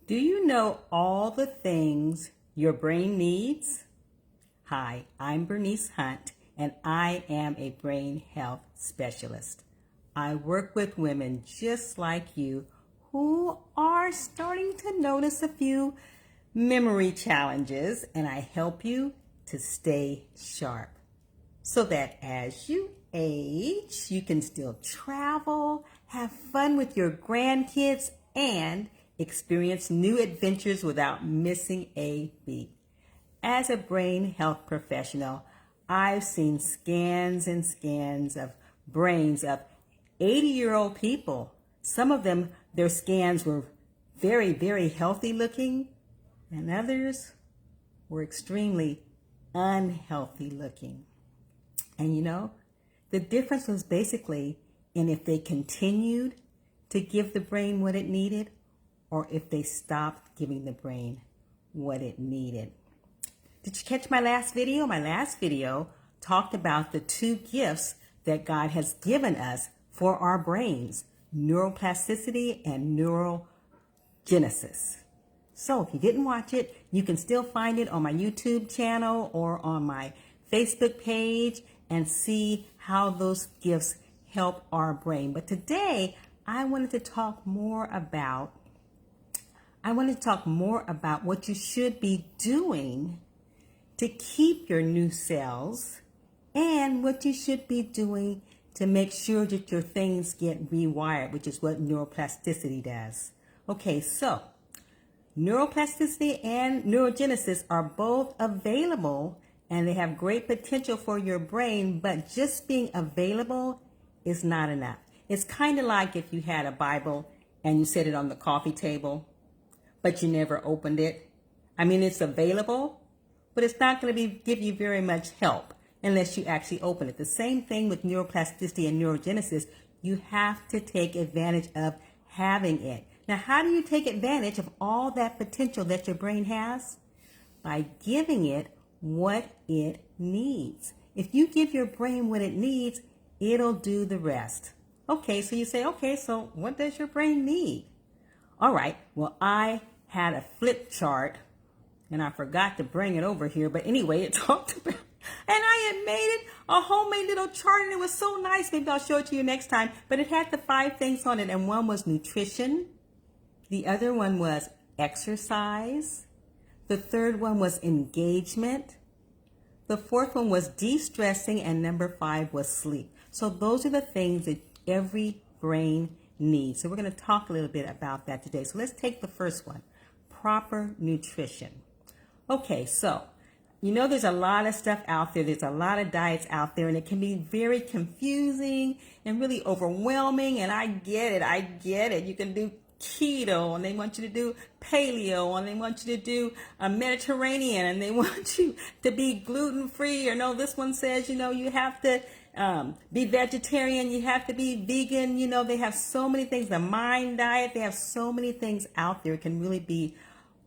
Do you know all the things your brain needs? Hi, I'm Bernice Hunt, and I am a brain health specialist. I work with women just like you who are starting to notice a few memory challenges, and I help you to stay sharp so that as you age, you can still travel, have fun with your grandkids, and experience new adventures without missing a beat. As a brain health professional, I've seen scans and scans of brains of 80-year-old people. Some of them, their scans were very, very healthy looking, and others were extremely unhealthy looking. And the difference was basically in if they continued to give the brain what it needed or if they stopped giving the brain what it needed. Did you catch my last video? My last video talked about the two gifts that God has given us for our brains, neuroplasticity and neurogenesis. So if you didn't watch it, you can still find it on my YouTube channel or on my Facebook page and see how those gifts help our brain. But today, I wanted to talk more about what you should be doing to keep your new cells and what you should be doing to make sure that your things get rewired, which is what neuroplasticity does. Okay, so neuroplasticity and neurogenesis are both available and they have great potential for your brain, but just being available is not enough. It's kind of like if you had a Bible and you set it on the coffee table, but you never opened it. I mean, it's available, but it's not going to give you very much help unless you actually open it. The same thing with neuroplasticity and neurogenesis. You have to take advantage of having it. Now, how do you take advantage of all that potential that your brain has? By giving it what it needs. If you give your brain what it needs, it'll do the rest. Okay, so you say, okay, so what does your brain need? All right, well, I had a flip chart and I forgot to bring it over here, but anyway, it talked about, and I had made it a homemade little chart and it was so nice. Maybe I'll show it to you next time, but it had the 5 things on it, and one was nutrition. The other one was exercise. The third one was engagement. The fourth one was de-stressing, and number 5 was sleep. So those are the things that every brain needs. So we're going to talk a little bit about that today. So let's take the first one, proper nutrition. Okay, so there's a lot of stuff out there. There's a lot of diets out there, and it can be very confusing and really overwhelming. And I get it. You can do keto, and they want you to do paleo, and they want you to do a Mediterranean, and they want you to be gluten-free, or no, this one says, you have to be vegetarian, you have to be vegan. They have so many things. The mind diet, they have so many things out there. It can really be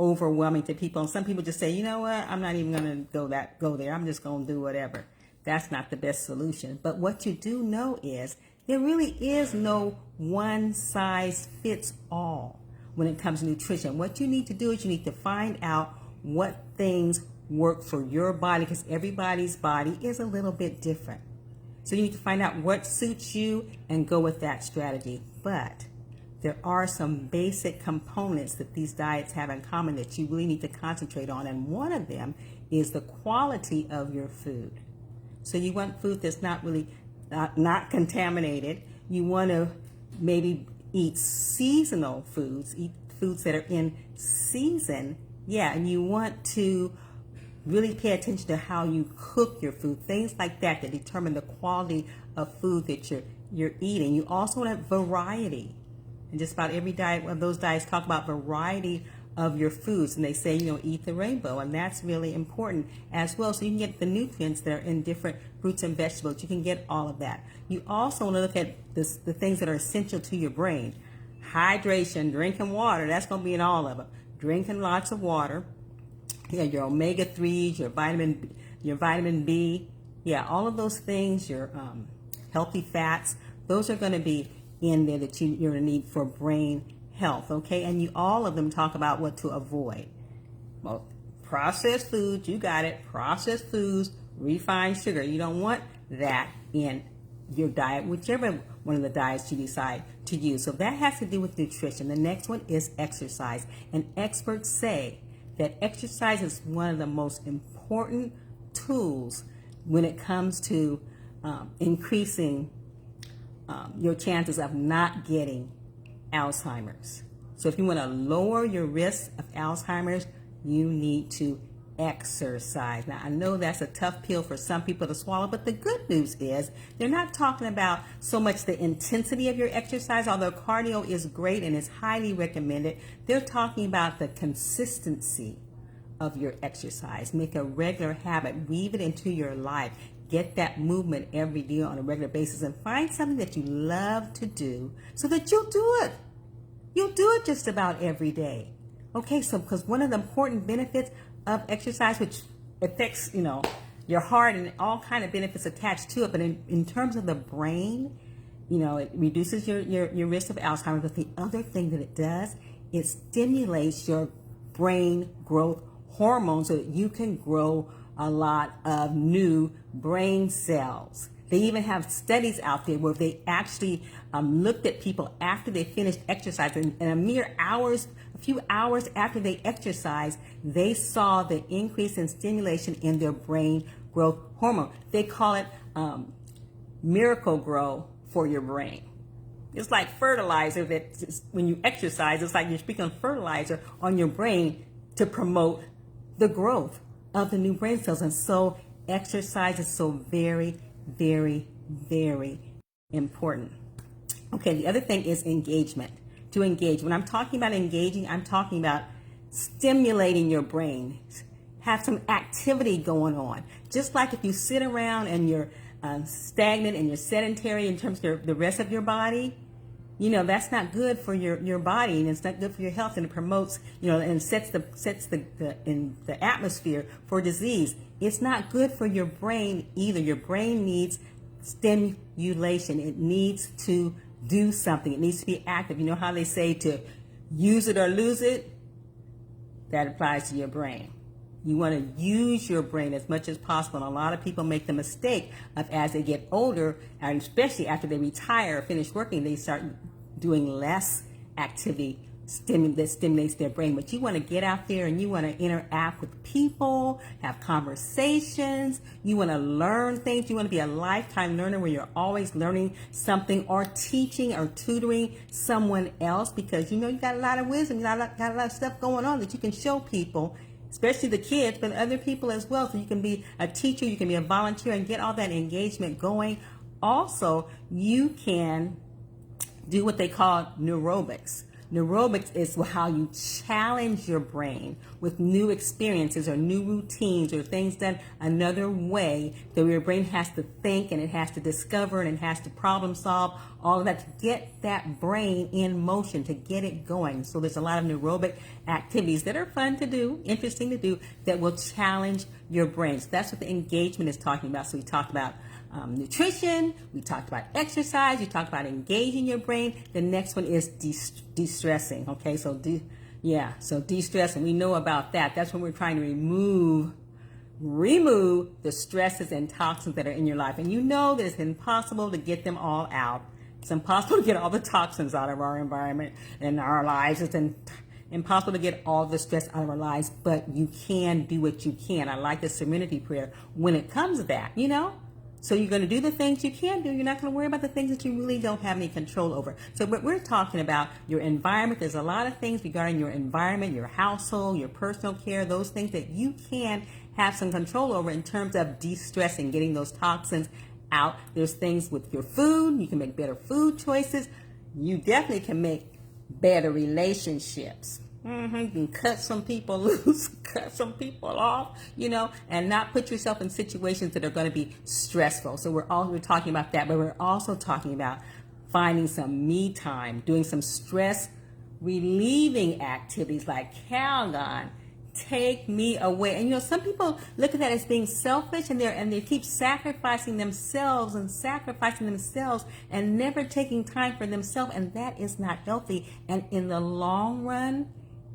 overwhelming to people, and some people just say, you know what, I'm not even going to go there. I'm just going to do whatever. That's not the best solution. But what you do know is there really is no one size fits all when it comes to nutrition. What you need to do is you need to find out what things work for your body, because everybody's body is a little bit different. So you need to find out what suits you and go with that strategy. But there are some basic components that these diets have in common that you really need to concentrate on. And one of them is the quality of your food. So you want food that's not really not contaminated. You want to maybe eat seasonal foods, eat foods that are in season. Yeah, and you want to really pay attention to how you cook your food, things like that determine the quality of food that you're eating. You also want variety. And just about every diet of those diets talk about variety of your foods, and they say, eat the rainbow, and that's really important as well. So you can get the nutrients that are in different fruits and vegetables. You can get all of that. You also want to look at the things that are essential to your brain. Hydration, drinking water, that's going to be in all of them. Drinking lots of water. Yeah, your omega-3s, your vitamin B. Yeah, all of those things, your healthy fats, those are going to be in there that you're going to need for brain health, okay? And all of them talk about what to avoid. Well, processed foods, you got it, processed foods, refined sugar. You don't want that in your diet, whichever one of the diets you decide to use. So that has to do with nutrition. The next one is exercise. And experts say that exercise is one of the most important tools when it comes to increasing your chances of not getting Alzheimer's. So if you want to lower your risk of Alzheimer's, you need to exercise. Now, I know that's a tough pill for some people to swallow, but the good news is they're not talking about so much the intensity of your exercise, although cardio is great and is highly recommended. They're talking about the consistency of your exercise. Make a regular habit, weave it into your life. Get that movement every day on a regular basis and find something that you love to do so that you'll do it. You'll do it just about every day. Okay, so because one of the important benefits of exercise, which affects, your heart and all kind of benefits attached to it, but in terms of the brain, it reduces your risk of Alzheimer's. But the other thing that it does, it stimulates your brain growth hormones so that you can grow a lot of new brain cells. They even have studies out there where they actually looked at people after they finished exercising, and a few hours after they exercised, they saw the increase in stimulation in their brain growth hormone. They call it miracle grow for your brain. It's like fertilizer when you exercise, it's like you're speaking fertilizer on your brain to promote the growth of the new brain cells. And so exercise is so very, very, very important. Okay, the other thing is engagement. To engage. When I'm talking about engaging, I'm talking about stimulating your brain. Have some activity going on. Just like if you sit around and you're stagnant and you're sedentary in terms of the rest of your body, that's not good for your body, and it's not good for your health, and it promotes, and sets the atmosphere for disease. It's not good for your brain either. Your brain needs stimulation. It needs to do something. It needs to be active. You know how they say to use it or lose it? That applies to your brain. You want to use your brain as much as possible. And a lot of people make the mistake of, as they get older, and especially after they retire or finish working, they start doing less activity that stimulates their brain. But you want to get out there and you want to interact with people, have conversations. You want to learn things. You want to be a lifetime learner where you're always learning something or teaching or tutoring someone else, because you got a lot of wisdom, you got a lot of stuff going on that you can show people, especially the kids, but other people as well. So you can be a teacher, you can be a volunteer and get all that engagement going. Also, you can do what they call neurobics. Neurobics is how you challenge your brain with new experiences or new routines or things done another way, that your brain has to think and it has to discover and it has to problem solve, all of that to get that brain in motion, to get it going. So there's a lot of neurobic activities that are fun to do, interesting to do, that will challenge your brain. So that's what the engagement is talking about. So we talked about nutrition, we talked about exercise, we talked about engaging your brain. The next one is de-stressing. Okay, so de-stressing, we know about that. That's when we're trying to remove the stresses and toxins that are in your life. And that it's impossible to get them all out. It's impossible to get all the toxins out of our environment and our lives. It's impossible to get all the stress out of our lives, but you can do what you can. I like the serenity prayer when it comes to that, So you're going to do the things you can do. You're not going to worry about the things that you really don't have any control over. So but we're talking about your environment. There's a lot of things regarding your environment, your household, your personal care, those things that you can have some control over in terms of de-stressing, getting those toxins out. There's things with your food. You can make better food choices. You definitely can make better relationships. You can cut some people loose, cut some people off, and not put yourself in situations that are going to be stressful. So we're talking about that, but we're also talking about finding some me time, doing some stress relieving activities like Calgon, take me away. And some people look at that as being selfish, and they keep sacrificing themselves and never taking time for themselves, and that is not healthy. And in the long run,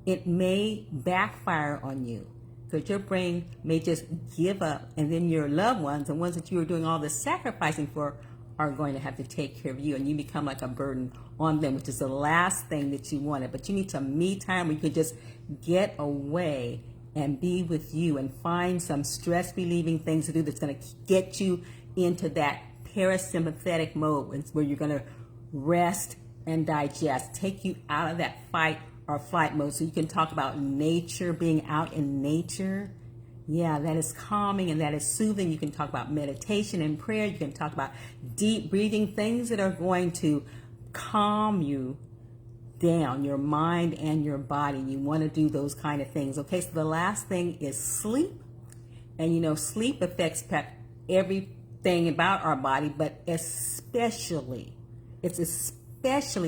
it may backfire on you, because your brain may just give up, and then your loved ones, the ones that you were doing all this sacrificing for, are going to have to take care of you, and you become like a burden on them, which is the last thing that you wanted. But you need some me time where you can just get away and be with you and find some stress relieving things to do that's going to get you into that parasympathetic mode, where you're going to rest and digest, take you out of that fight or flight mode. So you can talk about nature, being out in nature. Yeah, that is calming and that is soothing. You can talk about meditation and prayer. You can talk about deep breathing, things that are going to calm you down, your mind and your body. You want to do those kind of things. Okay, so the last thing is sleep. And sleep affects everything about our body, but especially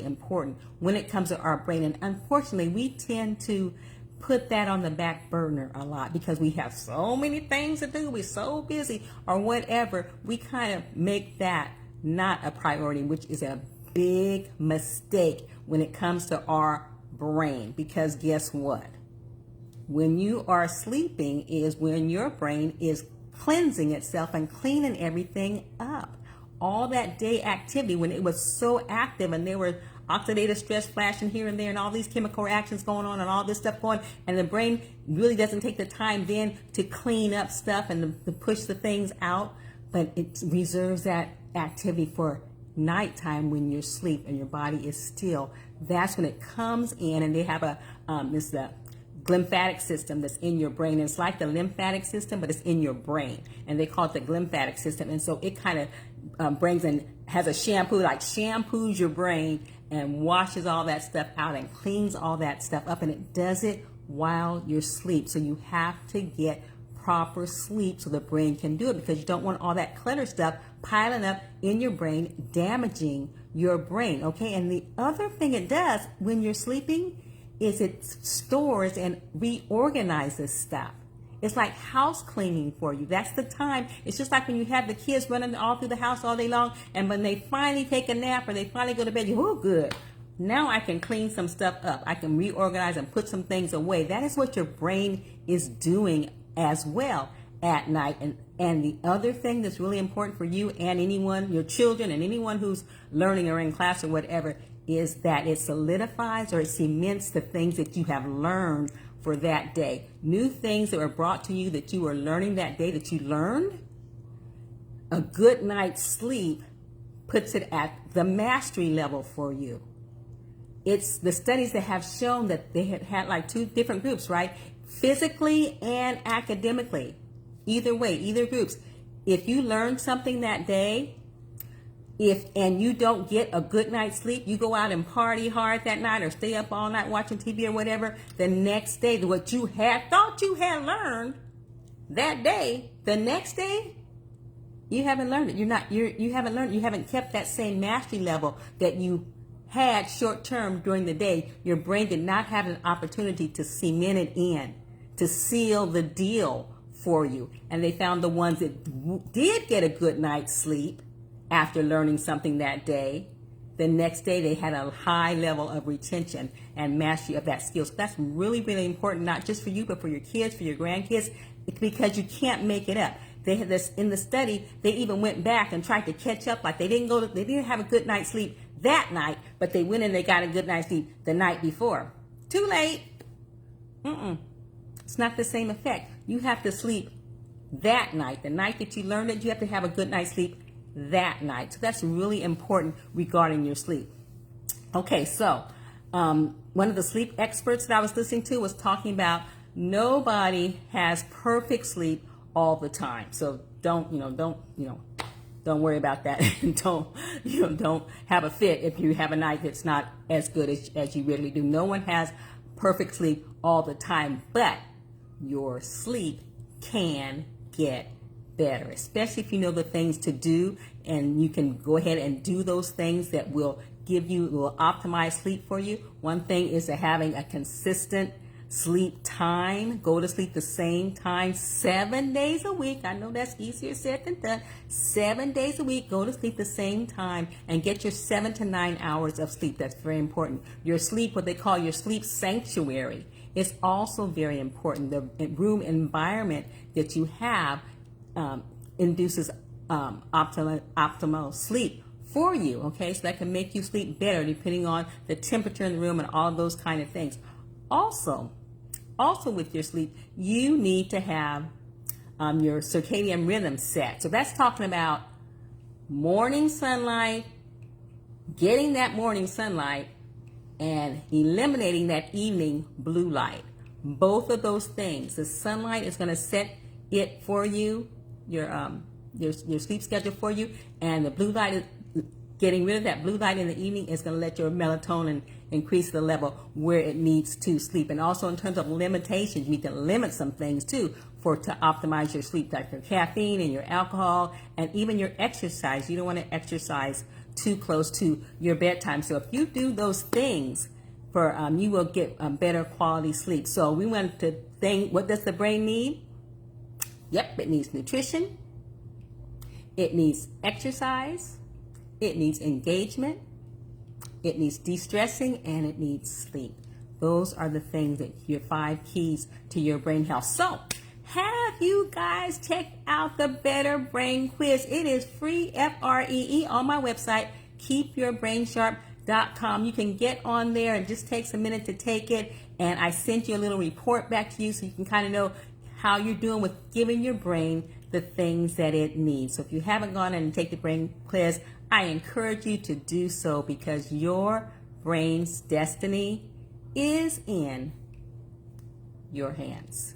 important when it comes to our brain. And unfortunately, we tend to put that on the back burner a lot because we have so many things to do. We're so busy or whatever. We kind of make that not a priority, which is a big mistake when it comes to our brain. Because guess what? When you are sleeping is when your brain is cleansing itself and cleaning everything up. All that day activity, when it was so active and there were oxidative stress flashing here and there and all these chemical reactions going on and all this stuff going, and the brain really doesn't take the time then to clean up stuff and to push the things out, but it reserves that activity for nighttime when you're asleep and your body is still. That's when it comes in, and they have the glymphatic system that's in your brain. It's like the lymphatic system, but it's in your brain, and they call it the glymphatic system. And so it kind of brings in, has a shampoo, like shampoos your brain and washes all that stuff out and cleans all that stuff up, and it does it while you're asleep. So you have to get proper sleep so the brain can do it, because you don't want all that clutter stuff piling up in your brain, damaging your brain. Okay, and the other thing it does when you're sleeping is it stores and reorganizes stuff. It's like house cleaning for you. That's the time. It's just like when you have the kids running all through the house all day long, and when they finally take a nap or they finally go to bed, oh, good. Now I can clean some stuff up. I can reorganize and put some things away. That is what your brain is doing as well at night. And the other thing that's really important for you and anyone, your children and anyone who's learning or in class or whatever, is that it solidifies or it cements the things that you have learned for that day. New things that were brought to you that you were learning that day that you learned. A good night's sleep puts it at the mastery level for you. It's the studies that have shown that they had like two different groups, right? Physically and academically. Either way, either groups. If you learn something that day, and you don't get a good night's sleep, you go out and party hard that night or stay up all night watching TV or whatever, the next day, what you had thought you had learned that day, the next day, you haven't learned it. You haven't learned. You haven't kept that same mastery level that you had short term during the day. Your brain did not have an opportunity to cement it in, to seal the deal for you. And they found the ones that did get a good night's sleep after learning something that day, the next day they had a high level of retention and mastery of that skill. So that's really, really important, not just for you, but for your kids, for your grandkids, because you can't make it up. They had this in the study. They even went back and tried to catch up. Like they didn't have a good night's sleep that night, but they went and they got a good night's sleep the night before. Too late. It's not the same effect. You have to sleep that night, the night that you learned it. You have to have a good night's sleep that night. So that's really important regarding your sleep. Okay, so one of the sleep experts that I was listening to was talking about nobody has perfect sleep all the time. So don't worry about that. Don't have a fit if you have a night that's not as good as you really do. No one has perfect sleep all the time, but your sleep can get better, especially if you know the things to do, and you can go ahead and do those things that will optimize sleep for you. One thing is having a consistent sleep time. Go to sleep the same time 7 days a week. I know that's easier said than done. 7 days a week, go to sleep the same time and get your 7 to 9 hours of sleep. That's very important. Your sleep, what they call your sleep sanctuary, is also very important. The room environment that you have induces optimal sleep for you, okay? So that can make you sleep better depending on the temperature in the room and all of those kind of things. Also with your sleep, you need to have your circadian rhythm set. So that's talking about morning sunlight, getting that morning sunlight, and eliminating that evening blue light. Both of those things. The sunlight is going to set it for you, your sleep schedule for you, and the blue light is getting rid of that blue light in the evening is going to let your melatonin increase the level where it needs to sleep. And also in terms of limitations, you need to limit some things too to optimize your sleep, like your caffeine and your alcohol and even your exercise. You don't want to exercise too close to your bedtime. So if you do those things, you will get better quality sleep. So we want to think, what does the brain need? Yep, it needs nutrition. It needs exercise. It needs engagement, it needs de-stressing, and it needs sleep. Those are the things that your 5 keys to your brain health. So, have you guys checked out the Better Brain Quiz? It is free, Free, on my website, keepyourbrainsharp.com. You can get on there. It just takes a minute to take it, and I sent you a little report back to you so you can kind of know how you're doing with giving your brain the things that it needs. So if you haven't gone in and take the brain quiz, I encourage you to do so, because your brain's destiny is in your hands.